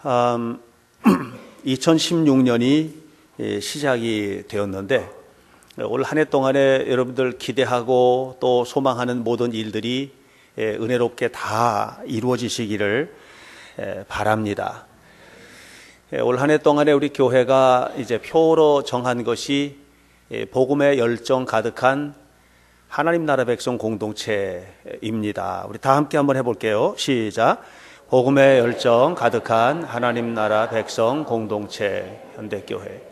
2016년이 시작이 되었는데 올 한 해 동안에 여러분들 기대하고 또 소망하는 모든 일들이 은혜롭게 다 이루어지시기를 바랍니다. 올 한 해 동안에 우리 교회가 이제 표로 정한 것이 복음의 열정 가득한 하나님 나라 백성 공동체입니다. 우리 다 함께 한번 해볼게요. 시작. 복음의 열정 가득한 하나님 나라 백성 공동체 현대교회.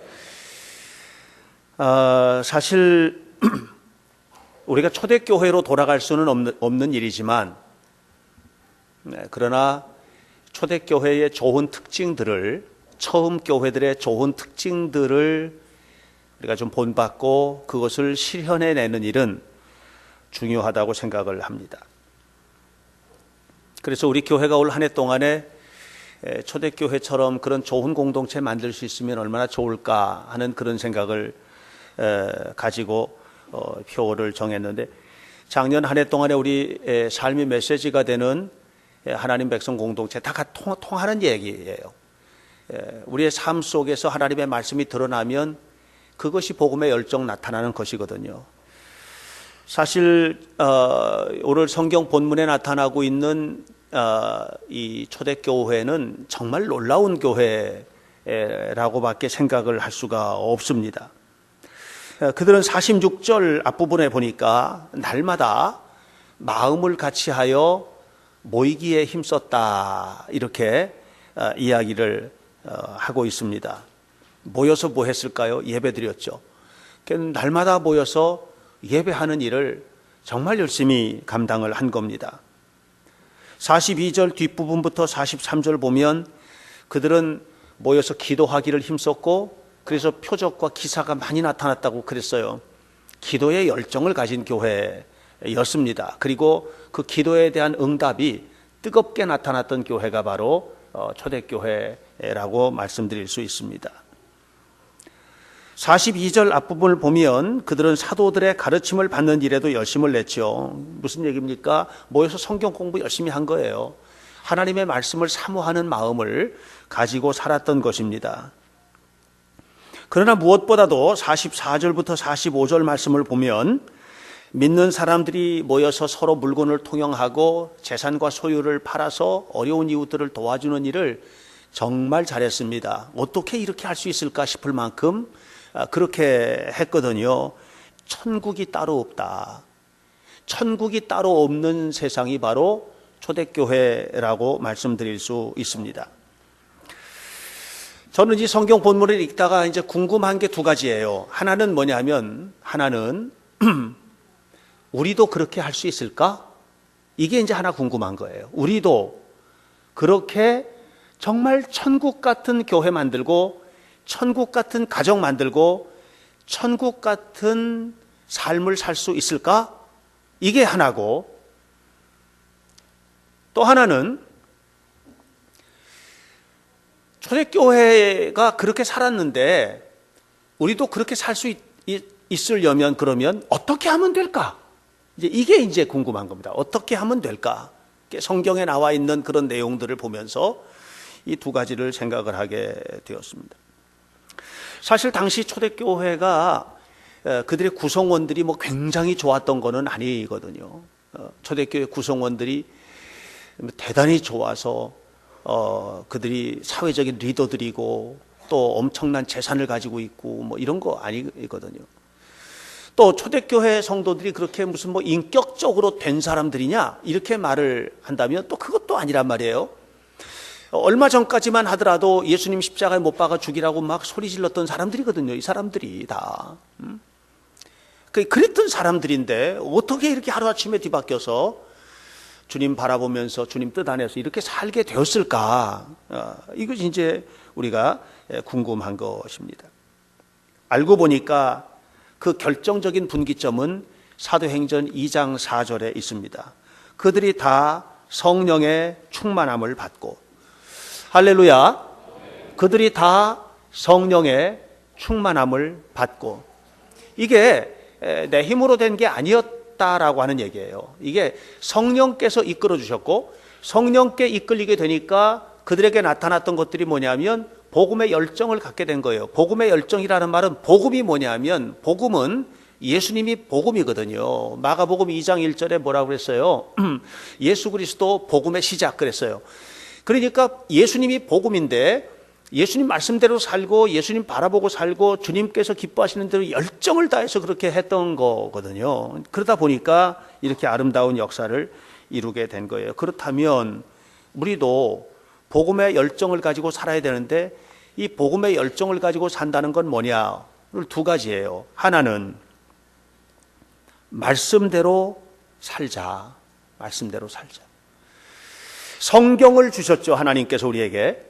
사실 우리가 초대교회로 돌아갈 수는 없는 일이지만, 그러나 초대교회의 좋은 특징들을, 처음 교회들의 좋은 특징들을 우리가 좀 본받고 그것을 실현해내는 일은 중요하다고 생각을 합니다. 그래서 우리 교회가 올 한 해 동안에 초대교회처럼 그런 좋은 공동체 만들 수 있으면 얼마나 좋을까 하는 그런 생각을 가지고 표를 정했는데, 작년 한 해 동안에 우리 삶의 메시지가 되는 하나님 백성 공동체 다 통하는 얘기예요. 우리의 삶 속에서 하나님의 말씀이 드러나면 그것이 복음의 열정 나타나는 것이거든요. 사실 오늘 성경 본문에 나타나고 있는 이 초대교회는 정말 놀라운 교회라고밖에 생각을 할 수가 없습니다. 그들은 46절 앞부분에 보니까 날마다 마음을 같이하여 모이기에 힘썼다, 이렇게 이야기를 하고 있습니다. 모여서 뭐 했을까요? 예배드렸죠. 날마다 모여서 예배하는 일을 정말 열심히 감당을 한 겁니다. 42절 뒷부분부터 43절 보면 그들은 모여서 기도하기를 힘썼고, 그래서 표적과 기사가 많이 나타났다고 그랬어요. 기도의 열정을 가진 교회였습니다. 그리고 그 기도에 대한 응답이 뜨겁게 나타났던 교회가 바로 초대교회라고 말씀드릴 수 있습니다. 42절 앞부분을 보면 그들은 사도들의 가르침을 받는 일에도 열심을 냈죠. 무슨 얘기입니까? 모여서 성경 공부 열심히 한 거예요. 하나님의 말씀을 사모하는 마음을 가지고 살았던 것입니다. 그러나 무엇보다도 44절부터 45절 말씀을 보면 믿는 사람들이 모여서 서로 물건을 통용하고 재산과 소유를 팔아서 어려운 이웃들을 도와주는 일을 정말 잘했습니다. 어떻게 이렇게 할 수 있을까 싶을 만큼 그렇게 했거든요. 천국이 따로 없다. 천국이 따로 없는 세상이 바로 초대교회라고 말씀드릴 수 있습니다. 저는 이 성경 본문을 읽다가 이제 궁금한 게 두 가지예요. 하나는 뭐냐면, 하나는 우리도 그렇게 할 수 있을까? 이게 이제 하나 궁금한 거예요. 우리도 그렇게 정말 천국 같은 교회 만들고, 천국 같은 가정 만들고, 천국 같은 삶을 살 수 있을까? 이게 하나고, 또 하나는 초대교회가 그렇게 살았는데 우리도 그렇게 살 수 있으려면 그러면 어떻게 하면 될까? 이게 이제 궁금한 겁니다. 어떻게 하면 될까? 성경에 나와 있는 그런 내용들을 보면서 이 두 가지를 생각을 하게 되었습니다. 사실 당시 초대교회가 그들의 구성원들이 뭐 굉장히 좋았던 거는 아니거든요. 초대교회 구성원들이 대단히 좋아서 그들이 사회적인 리더들이고 또 엄청난 재산을 가지고 있고 뭐 이런 거 아니거든요. 또 초대교회 성도들이 그렇게 무슨 뭐 인격적으로 된 사람들이냐 이렇게 말을 한다면 또 그것도 아니란 말이에요. 얼마 전까지만 하더라도 예수님 십자가에 못 박아 죽이라고 막 소리 질렀던 사람들이거든요. 이 사람들이 다 그랬던 사람들인데 어떻게 이렇게 하루아침에 뒤바뀌어서 주님 바라보면서 주님 뜻 안에서 이렇게 살게 되었을까? 이것이 이제 우리가 궁금한 것입니다. 알고 보니까 그 결정적인 분기점은 사도행전 2장 4절에 있습니다. 그들이 다 성령의 충만함을 받고, 할렐루야, 그들이 다 성령의 충만함을 받고, 이게 내 힘으로 된 게 아니었다라고 하는 얘기예요. 이게 성령께서 이끌어 주셨고 성령께 이끌리게 되니까 그들에게 나타났던 것들이 뭐냐면 복음의 열정을 갖게 된 거예요. 복음의 열정이라는 말은 복음이 뭐냐면 복음은 예수님이 복음이거든요. 마가복음 2장 1절에 뭐라고 그랬어요? 예수 그리스도 복음의 시작 그랬어요. 그러니까 예수님이 복음인데 예수님 말씀대로 살고 예수님 바라보고 살고 주님께서 기뻐하시는 대로 열정을 다해서 그렇게 했던 거거든요. 그러다 보니까 이렇게 아름다운 역사를 이루게 된 거예요. 그렇다면 우리도 복음의 열정을 가지고 살아야 되는데 이 복음의 열정을 가지고 산다는 건 뭐냐? 두 가지예요. 하나는 말씀대로 살자. 말씀대로 살자. 성경을 주셨죠. 하나님께서 우리에게.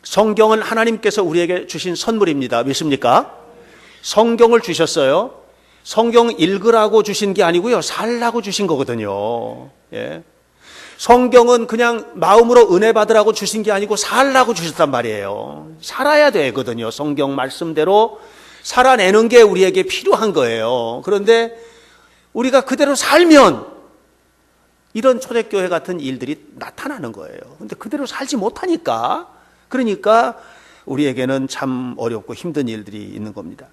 성경은 하나님께서 우리에게 주신 선물입니다. 믿습니까? 성경을 주셨어요. 성경 읽으라고 주신 게 아니고요. 살라고 주신 거거든요. 예. 성경은 그냥 마음으로 은혜 받으라고 주신 게 아니고 살라고 주셨단 말이에요. 살아야 되거든요. 성경 말씀대로 살아내는 게 우리에게 필요한 거예요. 그런데 우리가 그대로 살면 이런 초대교회 같은 일들이 나타나는 거예요. 그런데 그대로 살지 못하니까 그러니까 우리에게는 참 어렵고 힘든 일들이 있는 겁니다.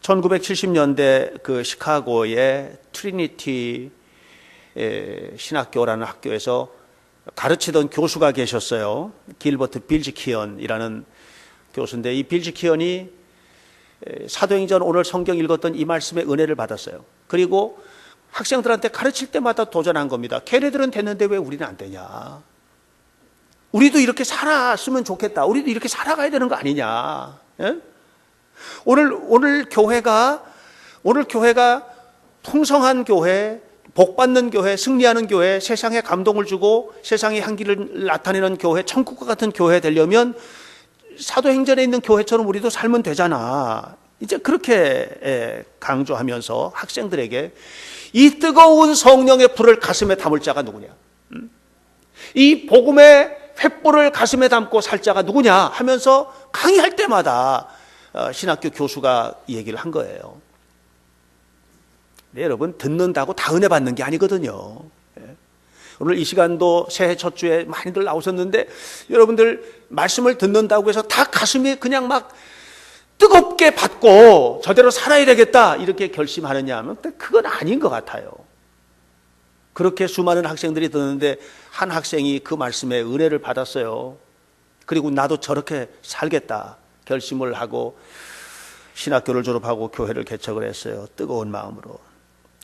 1970년대 그 시카고의 트리니티 신학교라는 학교에서 가르치던 교수가 계셨어요. 길버트 빌지키언이라는 교수인데 이 빌지키언이 사도행전 오늘 성경 읽었던 이 말씀에 은혜를 받았어요. 그리고 학생들한테 가르칠 때마다 도전한 겁니다. 걔네들은 됐는데 왜 우리는 안 되냐? 우리도 이렇게 살았으면 좋겠다. 우리도 이렇게 살아가야 되는 거 아니냐? 예? 오늘 교회가 풍성한 교회, 복받는 교회, 승리하는 교회, 세상에 감동을 주고 세상의 향기를 나타내는 교회, 천국과 같은 교회 되려면 사도행전에 있는 교회처럼 우리도 살면 되잖아. 이제 그렇게 강조하면서 학생들에게 이 뜨거운 성령의 불을 가슴에 담을 자가 누구냐? 이 복음의 횃불을 가슴에 담고 살 자가 누구냐? 하면서 강의할 때마다 신학교 교수가 얘기를 한 거예요. 네, 여러분 듣는다고 다 은혜 받는 게 아니거든요. 오늘 이 시간도 새해 첫 주에 많이들 나오셨는데 여러분들 말씀을 듣는다고 해서 다 가슴이 그냥 막 뜨겁게 받고 저대로 살아야 되겠다 이렇게 결심하느냐 하면 그건 아닌 것 같아요. 그렇게 수많은 학생들이 듣는데 한 학생이 그 말씀에 은혜를 받았어요. 그리고 나도 저렇게 살겠다 결심을 하고 신학교를 졸업하고 교회를 개척을 했어요. 뜨거운 마음으로.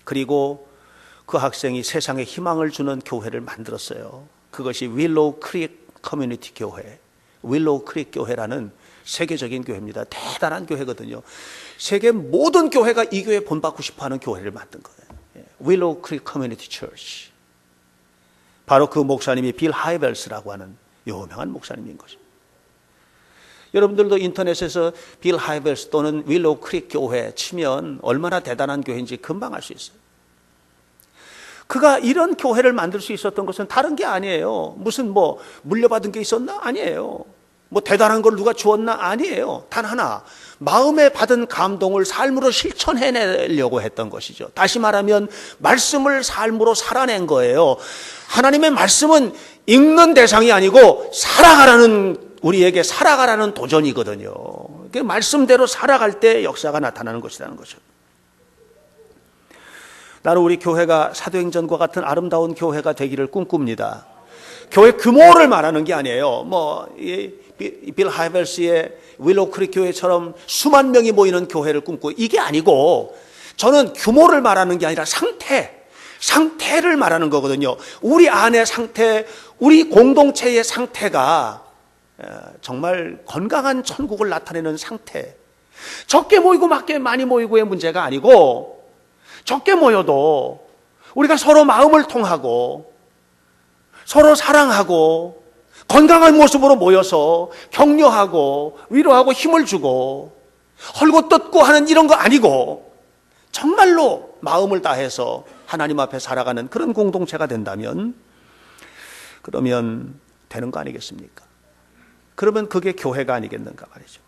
그리고 그 학생이 세상에 희망을 주는 교회를 만들었어요. 그것이 윌로우 크릭 커뮤니티 교회, 윌로우 크릭 교회라는 세계적인 교회입니다. 대단한 교회거든요. 세계 모든 교회가 이 교회에 본받고 싶어하는 교회를 만든 거예요. 윌로우 크릭 커뮤니티 처치. 바로 그 목사님이 빌 하이벨스라고 하는 유명한 목사님인 것입니다. 여러분들도 인터넷에서 빌 하이벨스 또는 윌로우 크릭 교회 치면 얼마나 대단한 교회인지 금방 알 수 있어요. 그가 이런 교회를 만들 수 있었던 것은 다른 게 아니에요. 무슨 물려받은 게 있었나? 아니에요. 대단한 걸 누가 주었나? 아니에요. 단 하나, 마음에 받은 감동을 삶으로 실천해내려고 했던 것이죠. 다시 말하면 말씀을 삶으로 살아낸 거예요. 하나님의 말씀은 읽는 대상이 아니고 우리에게 살아가라는 도전이거든요. 말씀대로 살아갈 때 역사가 나타나는 것이라는 거죠. 나는 우리 교회가 사도행전과 같은 아름다운 교회가 되기를 꿈꿉니다. 교회 규모를 말하는 게 아니에요. 빌 하이벨스의 윌로우 크릭 교회처럼 수만 명이 모이는 교회를 꿈꾸고 이게 아니고 저는 규모를 말하는 게 아니라 상태를 말하는 거거든요. 우리 안의 상태, 우리 공동체의 상태가 정말 건강한 천국을 나타내는 상태. 적게 모이고 많이 모이고의 문제가 아니고 적게 모여도 우리가 서로 마음을 통하고 서로 사랑하고 건강한 모습으로 모여서 격려하고 위로하고 힘을 주고 헐고 뜯고 하는 이런 거 아니고 정말로 마음을 다해서 하나님 앞에 살아가는 그런 공동체가 된다면 그러면 되는 거 아니겠습니까? 그러면 그게 교회가 아니겠는가 말이죠.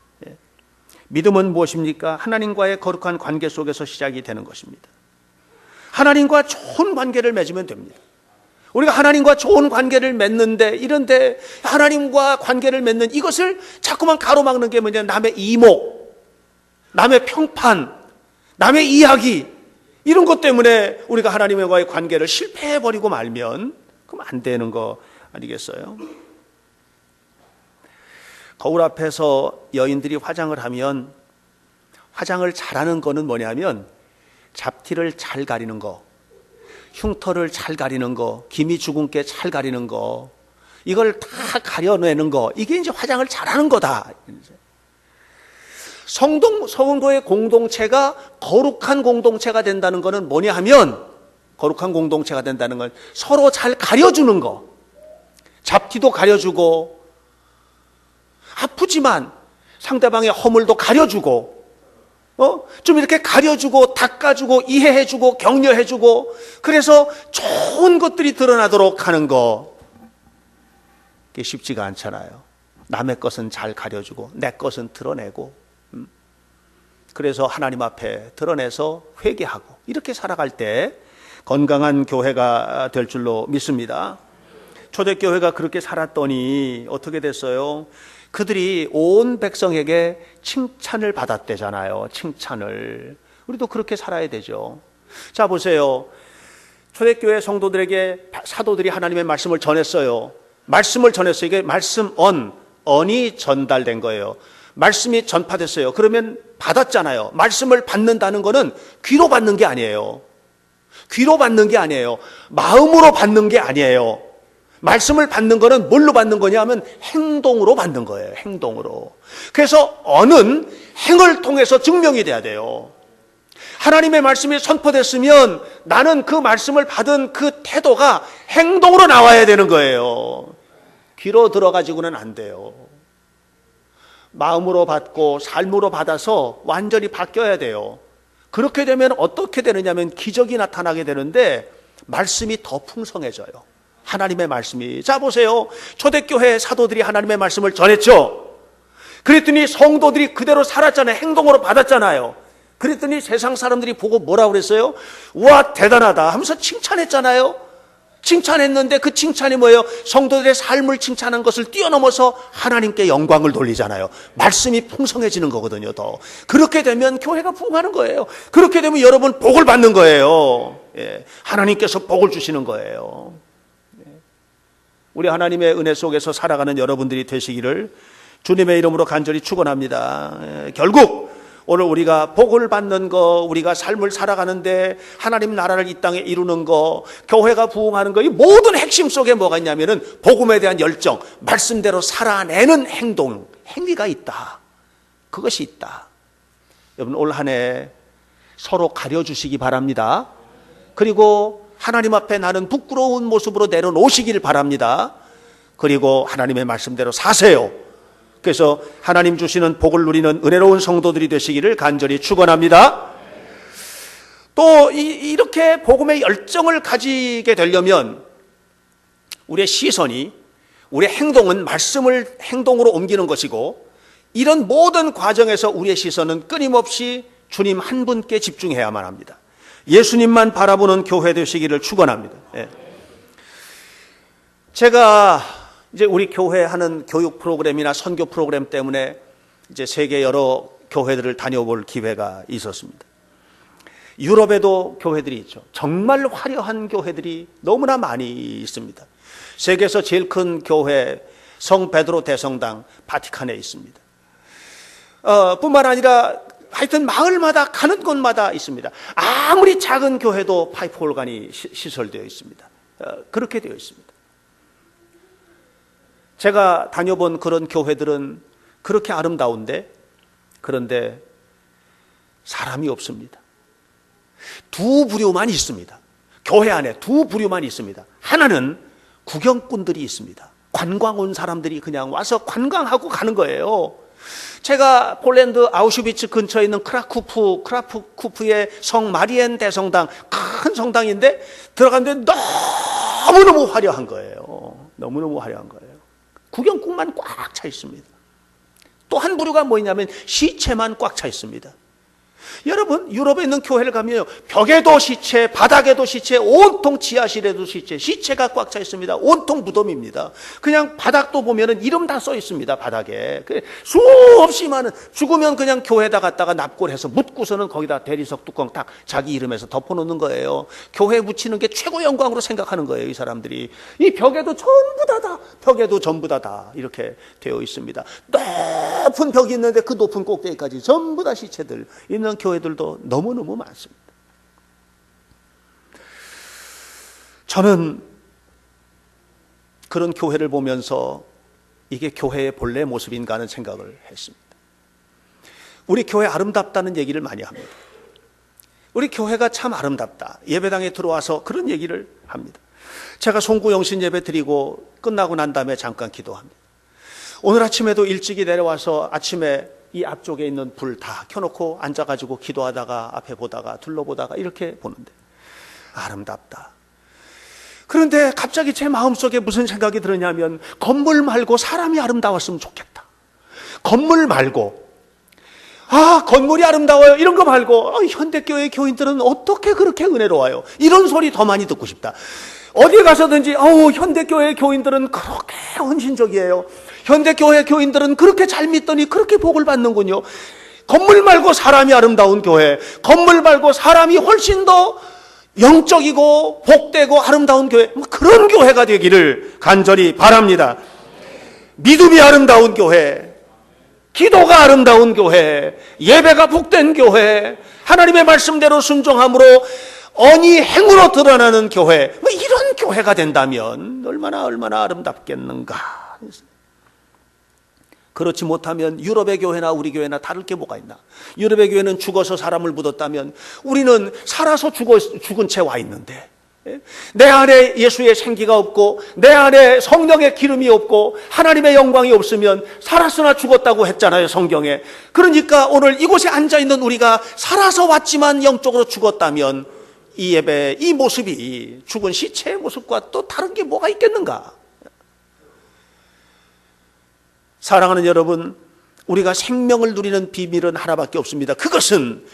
믿음은 무엇입니까? 하나님과의 거룩한 관계 속에서 시작이 되는 것입니다. 하나님과 좋은 관계를 맺으면 됩니다. 우리가 하나님과 좋은 관계를 맺는데, 이런데 하나님과 관계를 맺는 이것을 자꾸만 가로막는 게 뭐냐, 남의 이목, 남의 평판, 남의 이야기, 이런 것 때문에 우리가 하나님과의 관계를 실패해버리고 말면 그럼 안 되는 거 아니겠어요? 거울 앞에서 여인들이 화장을 하면, 화장을 잘하는 거는 뭐냐면 잡티를 잘 가리는 거, 흉터를 잘 가리는 거, 기미 주근깨 잘 가리는 거, 이걸 다 가려내는 거, 이게 이제 화장을 잘하는 거다. 성도의 공동체가 거룩한 공동체가 된다는 것은 뭐냐 하면, 거룩한 공동체가 된다는 건 서로 잘 가려주는 거, 잡티도 가려주고, 아프지만 상대방의 허물도 가려주고, 좀 이렇게 가려주고 닦아주고 이해해주고 격려해주고, 그래서 좋은 것들이 드러나도록 하는 거, 그게 쉽지가 않잖아요. 남의 것은 잘 가려주고 내 것은 드러내고, 그래서 하나님 앞에 드러내서 회개하고 이렇게 살아갈 때 건강한 교회가 될 줄로 믿습니다. 초대교회가 그렇게 살았더니 어떻게 됐어요? 그들이 온 백성에게 칭찬을 받았대잖아요. 칭찬을. 우리도 그렇게 살아야 되죠. 자, 보세요. 초대교회 성도들에게 사도들이 하나님의 말씀을 전했어요. 말씀을 전했어요. 이게 언이 전달된 거예요. 말씀이 전파됐어요. 그러면 받았잖아요. 말씀을 받는다는 거는 귀로 받는 게 아니에요. 귀로 받는 게 아니에요. 마음으로 받는 게 아니에요. 말씀을 받는 거는 뭘로 받는 거냐 하면 행동으로 받는 거예요. 행동으로. 그래서 언은 행을 통해서 증명이 돼야 돼요. 하나님의 말씀이 선포됐으면 나는 그 말씀을 받은 그 태도가 행동으로 나와야 되는 거예요. 귀로 들어가지고는 안 돼요. 마음으로 받고 삶으로 받아서 완전히 바뀌어야 돼요. 그렇게 되면 어떻게 되느냐면 기적이 나타나게 되는데 말씀이 더 풍성해져요. 하나님의 말씀이. 자, 보세요. 초대교회 사도들이 하나님의 말씀을 전했죠. 그랬더니 성도들이 그대로 살았잖아요. 행동으로 받았잖아요. 그랬더니 세상 사람들이 보고 뭐라고 그랬어요? 와, 대단하다 하면서 칭찬했잖아요. 칭찬했는데 그 칭찬이 뭐예요? 성도들의 삶을 칭찬한 것을 뛰어넘어서 하나님께 영광을 돌리잖아요. 말씀이 풍성해지는 거거든요. 더 그렇게 되면 교회가 부흥하는 거예요. 그렇게 되면 여러분 복을 받는 거예요. 예, 하나님께서 복을 주시는 거예요. 우리 하나님의 은혜 속에서 살아가는 여러분들이 되시기를 주님의 이름으로 간절히 축원합니다. 결국 오늘 우리가 복을 받는 거, 우리가 삶을 살아가는데 하나님 나라를 이 땅에 이루는 거, 교회가 부흥하는 거, 이 모든 핵심 속에 뭐가 있냐면은 복음에 대한 열정, 말씀대로 살아내는 행동, 행위가 있다. 그것이 있다. 여러분 올 한 해 서로 가려주시기 바랍니다. 그리고 하나님 앞에 나는 부끄러운 모습으로 내려놓으시길 바랍니다. 그리고 하나님의 말씀대로 사세요. 그래서 하나님 주시는 복을 누리는 은혜로운 성도들이 되시기를 간절히 축원합니다. 또 이렇게 복음의 열정을 가지게 되려면 우리의 시선이, 우리의 행동은 말씀을 행동으로 옮기는 것이고, 이런 모든 과정에서 우리의 시선은 끊임없이 주님 한 분께 집중해야만 합니다. 예수님만 바라보는 교회 되시기를 축원합니다. 예. 제가 이제 우리 교회 하는 교육 프로그램이나 선교 프로그램 때문에 이제 세계 여러 교회들을 다녀볼 기회가 있었습니다. 유럽에도 교회들이 있죠. 정말 화려한 교회들이 너무나 많이 있습니다. 세계에서 제일 큰 교회 성 베드로 대성당 바티칸에 있습니다. 뿐만 아니라 하여튼 마을마다 가는 곳마다 있습니다. 아무리 작은 교회도 파이프 올간이 시설되어 있습니다. 그렇게 되어 있습니다. 제가 다녀본 그런 교회들은 그렇게 아름다운데, 그런데 사람이 없습니다. 두 부류만 있습니다. 교회 안에 두 부류만 있습니다. 하나는 구경꾼들이 있습니다. 관광 온 사람들이 그냥 와서 관광하고 가는 거예요. 제가 폴란드 아우슈비츠 근처에 있는 크라쿠프의 성 마리엔 대성당, 큰 성당인데 들어갔는데 너무너무 화려한 거예요. 너무너무 화려한 거예요. 구경꾼만 꽉 차 있습니다. 또 한 부류가 뭐냐면 시체만 꽉 차 있습니다. 여러분, 유럽에 있는 교회를 가면 벽에도 시체, 바닥에도 시체, 온통 지하실에도 시체, 시체가 꽉 차 있습니다. 온통 무덤입니다. 그냥 바닥도 보면은 이름 다 써 있습니다. 바닥에. 수없이 많은, 죽으면 그냥 교회에다 갖다가 납골해서 묻고서는 거기다 대리석 뚜껑 딱 자기 이름에서 덮어놓는 거예요. 교회에 묻히는 게 최고 영광으로 생각하는 거예요, 이 사람들이. 이 벽에도 전부 다 벽에도 전부 다 이렇게 되어 있습니다. 높은 벽이 있는데 그 높은 꼭대기까지 전부 다 시체들 있는 교회들도 너무너무 많습니다. 저는 그런 교회를 보면서 이게 교회의 본래 모습인가 하는 생각을 했습니다. 우리 교회 아름답다는 얘기를 많이 합니다. 우리 교회가 참 아름답다. 예배당에 들어와서 그런 얘기를 합니다. 제가 송구 영신 예배 드리고 끝나고 난 다음에 잠깐 기도합니다. 오늘 아침에도 일찍이 내려와서 아침에 이 앞쪽에 있는 불 다 켜놓고 앉아가지고 기도하다가 앞에 보다가 둘러보다가 이렇게 보는데 아름답다. 그런데 갑자기 제 마음속에 무슨 생각이 들었냐면 건물 말고 사람이 아름다웠으면 좋겠다. 건물 말고 건물이 아름다워요 이런 거 말고 현대교회 교인들은 어떻게 그렇게 은혜로워요, 이런 소리 더 많이 듣고 싶다. 어디 가서든지 현대교회 교인들은 그렇게 헌신적이에요, 현대교회 교인들은 그렇게 잘 믿더니 그렇게 복을 받는군요. 건물 말고 사람이 아름다운 교회, 건물 말고 사람이 훨씬 더 영적이고 복되고 아름다운 교회, 그런 교회가 되기를 간절히 바랍니다. 믿음이 아름다운 교회, 기도가 아름다운 교회, 예배가 복된 교회, 하나님의 말씀대로 순종함으로 언이 행으로 드러나는 교회, 이런 교회가 된다면 얼마나 아름답겠는가. 그렇지 못하면 유럽의 교회나 우리 교회나 다를 게 뭐가 있나. 유럽의 교회는 죽어서 사람을 묻었다면 우리는 살아서 죽은 채 와 있는데, 내 안에 예수의 생기가 없고 내 안에 성령의 기름이 없고 하나님의 영광이 없으면 살았으나 죽었다고 했잖아요, 성경에. 그러니까 오늘 이곳에 앉아있는 우리가 살아서 왔지만 영적으로 죽었다면 이 예배, 이 모습이 죽은 시체의 모습과 또 다른 게 뭐가 있겠는가. 사랑하는 여러분, 우리가 생명을 누리는 비밀은 하나밖에 없습니다. 그것은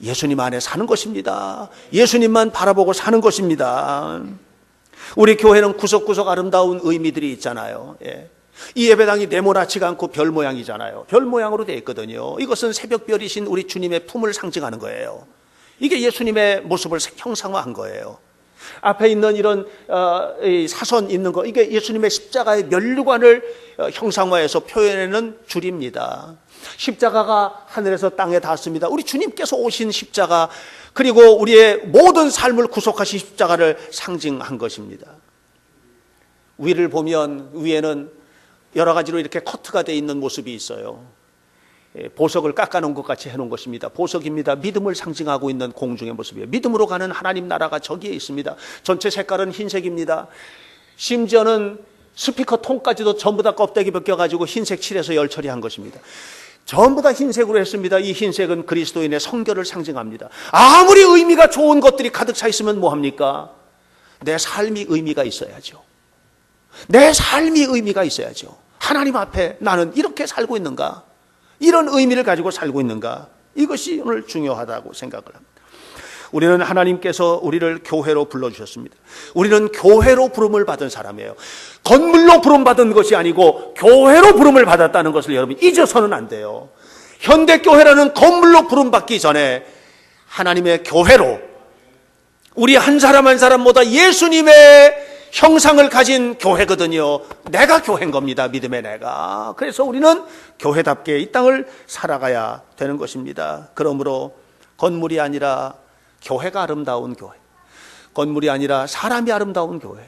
예수님 안에 사는 것입니다. 예수님만 바라보고 사는 것입니다. 우리 교회는 구석구석 아름다운 의미들이 있잖아요. 이 예배당이 네모나지가 않고 별 모양이잖아요. 별 모양으로 되어 있거든요. 이것은 새벽별이신 우리 주님의 품을 상징하는 거예요. 이게 예수님의 모습을 형상화한 거예요. 앞에 있는 이런 사선 있는 거, 이게 예수님의 십자가의 면류관을 형상화해서 표현하는 줄입니다. 십자가가 하늘에서 땅에 닿았습니다. 우리 주님께서 오신 십자가, 그리고 우리의 모든 삶을 구속하신 십자가를 상징한 것입니다. 위를 보면 위에는 여러 가지로 이렇게 커트가 되어 있는 모습이 있어요. 보석을 깎아놓은 것 같이 해놓은 것입니다. 보석입니다. 믿음을 상징하고 있는 공중의 모습이에요. 믿음으로 가는 하나님 나라가 저기에 있습니다. 전체 색깔은 흰색입니다. 심지어는 스피커 통까지도 전부 다 껍데기 벗겨가지고 흰색 칠해서 열 처리한 것입니다. 전부 다 흰색으로 했습니다. 이 흰색은 그리스도인의 성결을 상징합니다. 아무리 의미가 좋은 것들이 가득 차 있으면 뭐합니까? 내 삶이 의미가 있어야죠. 내 삶이 의미가 있어야죠. 하나님 앞에 나는 이렇게 살고 있는가? 이런 의미를 가지고 살고 있는가? 이것이 오늘 중요하다고 생각을 합니다. 우리는 하나님께서 우리를 교회로 불러주셨습니다. 우리는 교회로 부름을 받은 사람이에요. 건물로 부름받은 것이 아니고 교회로 부름을 받았다는 것을 여러분 잊어서는 안 돼요. 현대교회라는 건물로 부름받기 전에 하나님의 교회로, 우리 한 사람 한 사람보다 예수님의 형상을 가진 교회거든요. 내가 교회인 겁니다. 믿음의 내가. 그래서 우리는 교회답게 이 땅을 살아가야 되는 것입니다. 그러므로 건물이 아니라 교회가 아름다운 교회, 건물이 아니라 사람이 아름다운 교회,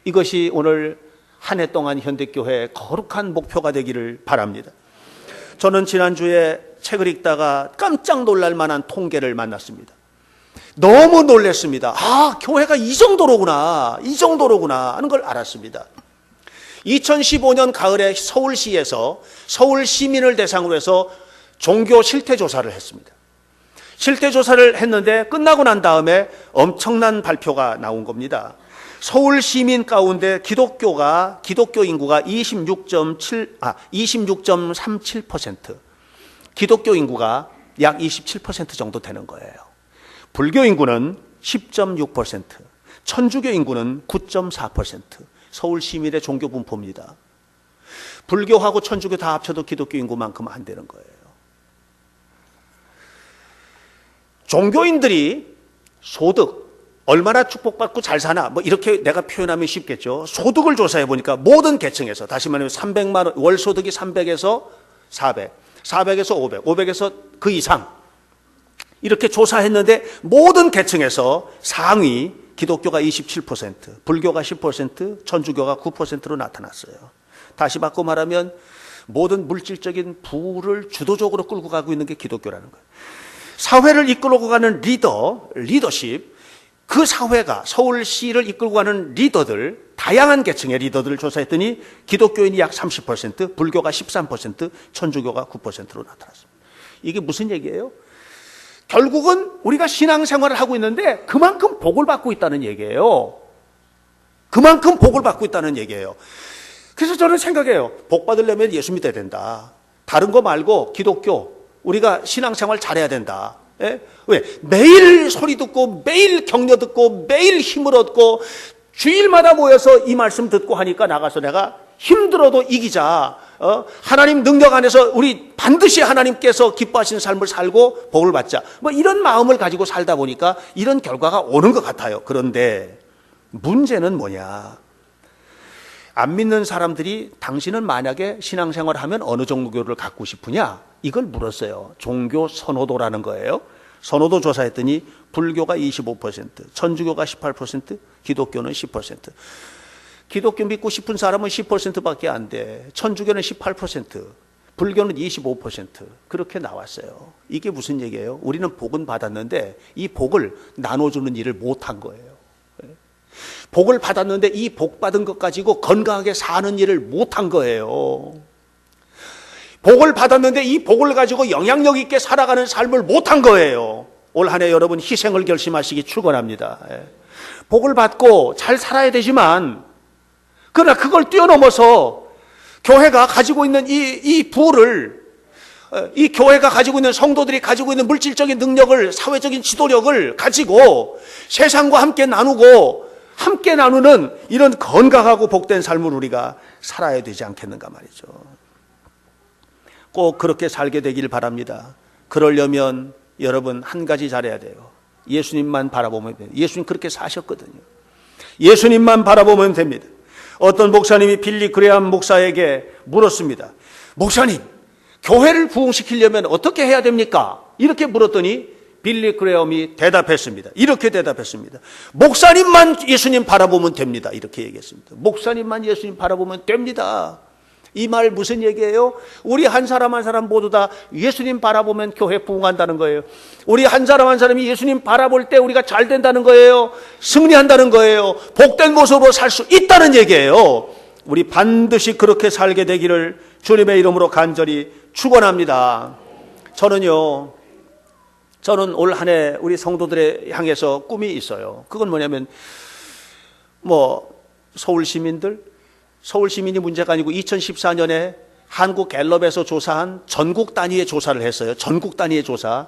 이것이 오늘 한 해 동안 현대교회의 거룩한 목표가 되기를 바랍니다. 저는 지난주에 책을 읽다가 깜짝 놀랄 만한 통계를 만났습니다. 너무 놀랐습니다. 교회가 이 정도로구나 하는 걸 알았습니다. 2015년 가을에 서울시에서 서울 시민을 대상으로 해서 종교 실태조사를 했습니다. 실태조사를 했는데 끝나고 난 다음에 엄청난 발표가 나온 겁니다. 서울 시민 가운데 기독교 인구가 26.37%, 기독교 인구가 약 27% 정도 되는 거예요. 불교 인구는 10.6%, 천주교 인구는 9.4%. 서울 시민의 종교 분포입니다. 불교하고 천주교 다 합쳐도 기독교 인구만큼 안 되는 거예요. 종교인들이 소득, 얼마나 축복받고 잘 사나, 뭐 이렇게 내가 표현하면 쉽겠죠. 소득을 조사해 보니까 모든 계층에서, 다시 말하면 300만 원, 월 소득이 300에서 400, 400에서 500, 500에서 그 이상, 이렇게 조사했는데 모든 계층에서 상위 기독교가 27%, 불교가 10%, 천주교가 9%로 나타났어요. 다시 바꿔 말하면 모든 물질적인 부를 주도적으로 끌고 가고 있는 게 기독교라는 거예요. 사회를 이끌고 가는 리더십, 그 사회가 서울시를 이끌고 가는 리더들, 다양한 계층의 리더들을 조사했더니 기독교인이 약 30%, 불교가 13%, 천주교가 9%로 나타났습니다. 이게 무슨 얘기예요? 결국은 우리가 신앙생활을 하고 있는데 그만큼 복을 받고 있다는 얘기예요. 그만큼 복을 받고 있다는 얘기예요. 그래서 저는 생각해요. 복 받으려면 예수 믿어야 된다. 다른 거 말고 기독교, 우리가 신앙생활 잘해야 된다. 예? 왜? 매일 소리 듣고 매일 격려 듣고 매일 힘을 얻고 주일마다 모여서 이 말씀 듣고 하니까 나가서 내가 힘들어도 이기자. 하나님 능력 안에서 우리 반드시 하나님께서 기뻐하시는 삶을 살고 복을 받자. 뭐 이런 마음을 가지고 살다 보니까 이런 결과가 오는 것 같아요. 그런데 문제는 뭐냐? 안 믿는 사람들이 당신은 만약에 신앙생활을 하면 어느 종교를 갖고 싶으냐? 이걸 물었어요. 종교 선호도라는 거예요. 선호도 조사했더니 불교가 25%, 천주교가 18%, 기독교는 10%. 기독교 믿고 싶은 사람은 10%밖에 안 돼. 천주교는 18%, 불교는 25%. 그렇게 나왔어요. 이게 무슨 얘기예요? 우리는 복은 받았는데 이 복을 나눠주는 일을 못한 거예요. 복을 받았는데 이 복 받은 것 가지고 건강하게 사는 일을 못한 거예요. 복을 받았는데 이 복을 가지고 영향력 있게 살아가는 삶을 못한 거예요. 올 한 해 여러분 희생을 결심하시기 축원합니다. 복을 받고 잘 살아야 되지만 그러나 그걸 뛰어넘어서 교회가 가지고 있는 이 부를, 이 교회가 가지고 있는 성도들이 가지고 있는 물질적인 능력을, 사회적인 지도력을 가지고 세상과 함께 나누고 함께 나누는 이런 건강하고 복된 삶을 우리가 살아야 되지 않겠는가 말이죠. 꼭 그렇게 살게 되길 바랍니다. 그러려면 여러분 한 가지 잘해야 돼요. 예수님만 바라보면 돼요. 예수님 그렇게 사셨거든요. 예수님만 바라보면 됩니다. 어떤 목사님이 빌리 그레암 목사에게 물었습니다. 목사님, 교회를 부흥시키려면 어떻게 해야 됩니까? 이렇게 물었더니 빌리 그레암이 대답했습니다. 이렇게 대답했습니다. 목사님만 예수님 바라보면 됩니다. 이렇게 얘기했습니다. 목사님만 예수님 바라보면 됩니다. 이 말 무슨 얘기예요? 우리 한 사람 한 사람 모두 다 예수님 바라보면 교회 부흥한다는 거예요. 우리 한 사람 한 사람이 예수님 바라볼 때 우리가 잘 된다는 거예요. 승리한다는 거예요. 복된 모습으로 살 수 있다는 얘기예요. 우리 반드시 그렇게 살게 되기를 주님의 이름으로 간절히 축원합니다. 저는 올 한 해 우리 성도들에 향해서 꿈이 있어요. 그건 뭐냐면 서울 시민이 문제가 아니고 2014년에 한국 갤럽에서 조사한 전국 단위의 조사를 했어요. 전국 단위의 조사.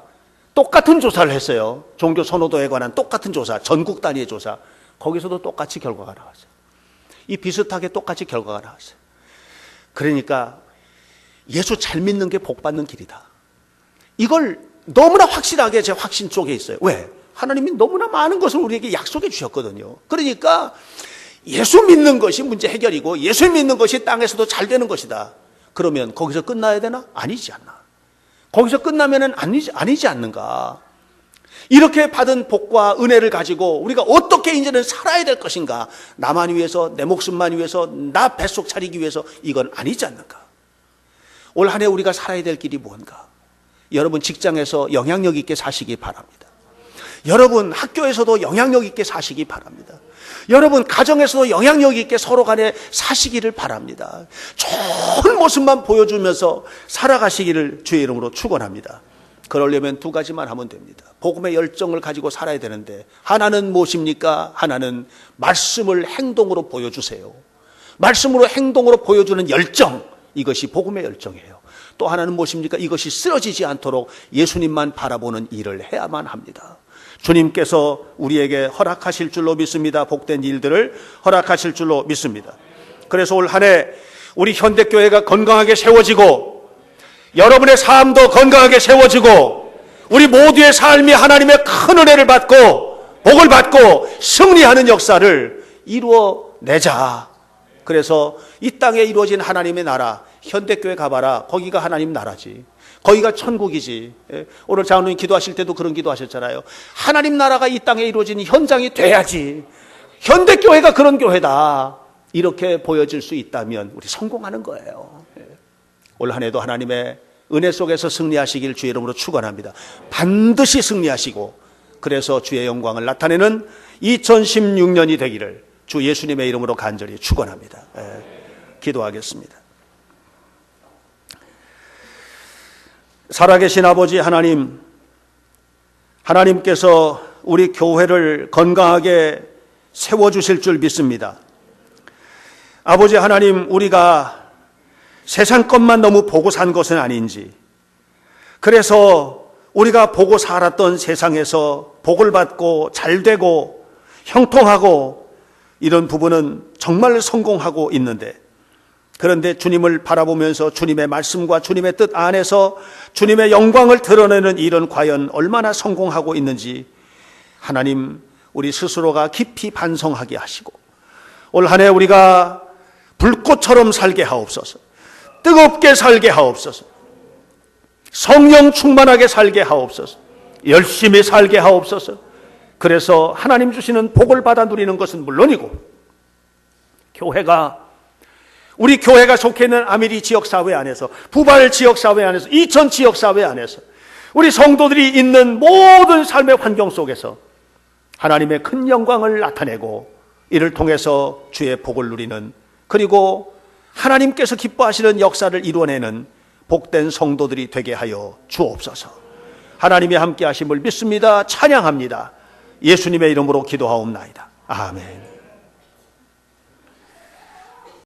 똑같은 조사를 했어요. 종교 선호도에 관한 똑같은 조사, 전국 단위의 조사. 거기서도 똑같이 결과가 나왔어요. 이 비슷하게 똑같이 결과가 나왔어요. 그러니까 예수 잘 믿는 게 복 받는 길이다. 이걸 너무나 확실하게 제 확신 쪽에 있어요. 왜? 하나님이 너무나 많은 것을 우리에게 약속해 주셨거든요. 그러니까 예수 믿는 것이 문제 해결이고 예수 믿는 것이 땅에서도 잘 되는 것이다. 그러면 거기서 끝나야 되나? 아니지 않나. 거기서 끝나면은 아니지 않는가. 이렇게 받은 복과 은혜를 가지고 우리가 어떻게 이제는 살아야 될 것인가. 나만 위해서, 내 목숨만 위해서, 나 뱃속 차리기 위해서 이건 아니지 않는가. 올 한 해 우리가 살아야 될 길이 뭔가. 여러분 직장에서 영향력 있게 사시기 바랍니다. 여러분 학교에서도 영향력 있게 사시기 바랍니다. 여러분 가정에서도 영향력 있게 서로 간에 사시기를 바랍니다. 좋은 모습만 보여주면서 살아가시기를 주의 이름으로 축원합니다. 그러려면 두 가지만 하면 됩니다. 복음의 열정을 가지고 살아야 되는데 하나는 무엇입니까? 하나는 말씀을 행동으로 보여주세요. 말씀으로 행동으로 보여주는 열정, 이것이 복음의 열정이에요. 또 하나는 무엇입니까? 이것이 쓰러지지 않도록 예수님만 바라보는 일을 해야만 합니다. 주님께서 우리에게 허락하실 줄로 믿습니다. 복된 일들을 허락하실 줄로 믿습니다. 그래서 올 한 해 우리 현대교회가 건강하게 세워지고 여러분의 삶도 건강하게 세워지고 우리 모두의 삶이 하나님의 큰 은혜를 받고 복을 받고 승리하는 역사를 이루어내자. 그래서 이 땅에 이루어진 하나님의 나라, 현대교회 가봐라. 거기가 하나님 나라지. 거기가 천국이지. 오늘 장로님 기도하실 때도 그런 기도하셨잖아요. 하나님 나라가 이 땅에 이루어지는 현장이 돼야지. 현대교회가 그런 교회다. 이렇게 보여질 수 있다면 우리 성공하는 거예요. 올 한 해도 하나님의 은혜 속에서 승리하시길 주의 이름으로 축원합니다. 반드시 승리하시고 그래서 주의 영광을 나타내는 2016년이 되기를 주 예수님의 이름으로 간절히 축원합니다. 기도하겠습니다. 살아계신 아버지 하나님, 하나님께서 우리 교회를 건강하게 세워주실 줄 믿습니다. 아버지 하나님, 우리가 세상 것만 너무 보고 산 것은 아닌지, 그래서 우리가 보고 살았던 세상에서 복을 받고 잘되고 형통하고 이런 부분은 정말 성공하고 있는데, 그런데 주님을 바라보면서 주님의 말씀과 주님의 뜻 안에서 주님의 영광을 드러내는 일은 과연 얼마나 성공하고 있는지 하나님 우리 스스로가 깊이 반성하게 하시고 올 한 해 우리가 불꽃처럼 살게 하옵소서. 뜨겁게 살게 하옵소서. 성령 충만하게 살게 하옵소서. 열심히 살게 하옵소서. 그래서 하나님 주시는 복을 받아 누리는 것은 물론이고 우리 교회가 속해 있는 아미리 지역사회 안에서, 부발 지역사회 안에서, 이천 지역사회 안에서 우리 성도들이 있는 모든 삶의 환경 속에서 하나님의 큰 영광을 나타내고 이를 통해서 주의 복을 누리는, 그리고 하나님께서 기뻐하시는 역사를 이루어내는 복된 성도들이 되게 하여 주옵소서. 하나님이 함께 하심을 믿습니다. 찬양합니다. 예수님의 이름으로 기도하옵나이다. 아멘.